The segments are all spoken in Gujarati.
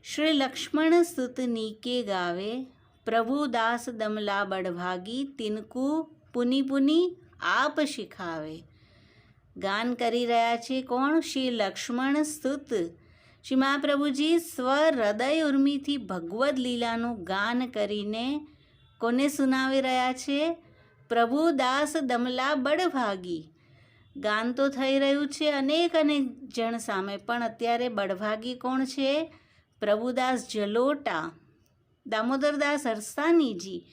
श्री लक्ष्मण सुत नीके गावे, प्रभु दास दमला बड़भागी, तिनकू पुनि पुनि आप શીખાવે. ગાન કરી રહ્યા છે કોણ? શ્રી લક્ષ્મણ સુત. શ્રી મહાપ્રભુજી સ્વ હૃદય ઉર્મિથી ભગવદ્ લીલાનું ગાન કરીને કોને સુનાવી રહ્યા છે? પ્રભુ દાસ દમલા બડભાગી. ગાન તો થઈ રહ્યું છે અનેક જણ સામે, પણ અત્યારે બડભાગી કોણ છે? પ્રભુદાસ જલોટા, દામોદરદાસ હરસાનીજી.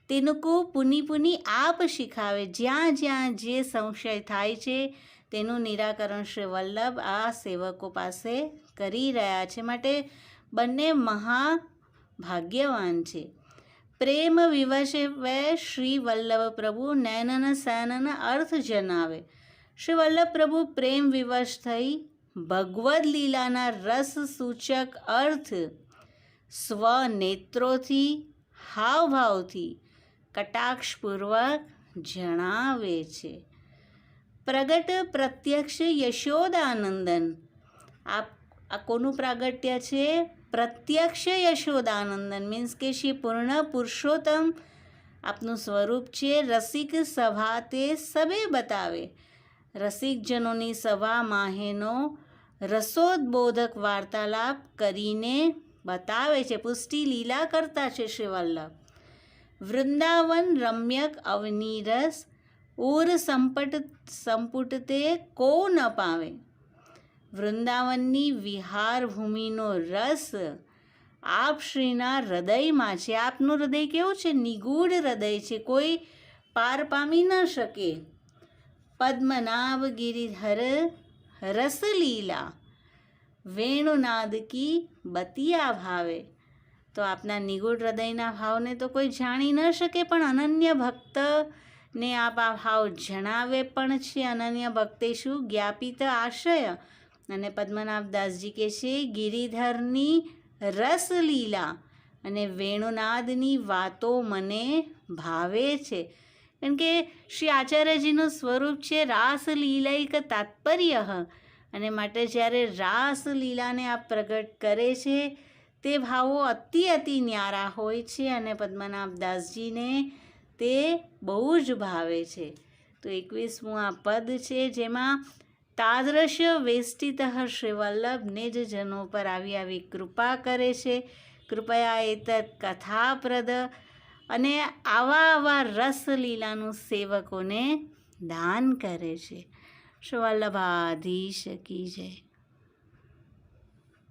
તેનું પુનિ પુનિ આપ શીખાવે. જ્યાં જ્યાં જે સંશય થાય છે તેનું નિરાકરણ શ્રી વલ્લભ આ સેવકો પાસે કરી રહ્યા છે. માટે બંને મહાભાગ્યવાન છે. પ્રેમ વિવશે વે શ્રી વલ્લભ પ્રભુ નૈનન સૈનન અર્થ જણાવે. શ્રી વલ્લભ પ્રભુ પ્રેમ વિવશ થઈ ભગવદ્ લીલાના રસ સૂચક અર્થ સ્વનેત્રોથી હાવભાવથી કટાક્ષપૂર્વક જણાવે છે. પ્રગટ પ્રત્યક્ષ યશોદાનંદન. આ કોનું પ્રાગટ્ય છે? પ્રત્યક્ષ યશોદાનંદન મીન્સ કે શ્રી પૂર્ણ પુરુષોત્તમ આપનું સ્વરૂપ છે. રસિક સભા તે સબે બતાવે. રસિકજનોની સભા માહેનો રસોદબોધક વાર્તાલાપ કરીને બતાવે છે. પુષ્ટિ લીલા કરતા છે શ્રી વલ્લભ. વૃંદાવન રમ્યક અવનીરસ ઉર સંપુટતે કો ન પાવે. વૃંદાવનની વિહાર ભૂમિનો રસ આપ શ્રીના હૃદયમાં છે. આપનું હૃદય કેવું છે? નિગૂઢ હૃદય છે, કોઈ પાર પામી ન શકે. પદ્મનાભ ગિરિધર રસલીલા વેણુનાદ કી બતિયા ભાવે. તો આપના નિગૂઢ હૃદયના ભાવને તો કોઈ જાણી ન શકે, પણ અનન્ય ભક્તને આપ આ ભાવ જણાવે પણ છે. અનન્ય ભક્તેશુ જ્ઞાપિત આશય. અને પદ્મનાભદાસજી કહે છે ગિરિધરની રસલીલા અને વેણુનાદની વાતો મને ભાવે છે. કારણ કે શ્રી આચાર્યજીનું સ્વરૂપ છે રાસલીલૈક તાત્પર્ય. અને માટે જ્યારે રાસલીલાને આ પ્રગટ કરે છે તે ભાવો અતિ ન્યારા હોય છે અને પદ્મનાભદાસજીને તે બહુ જ ભાવે છે. તો 21મું આ પદ છે જેમાં તાદૃશ વેષ્ટિત શ્રી વલ્લભ નિજજનો પર આવી કૃપા કરે છે. કૃપયા એતત કથાપ્રદ. અને આવા રસલીલાનું સેવકોને દાન કરે છે. શ્રી વલ્લભાધીશ કી જય.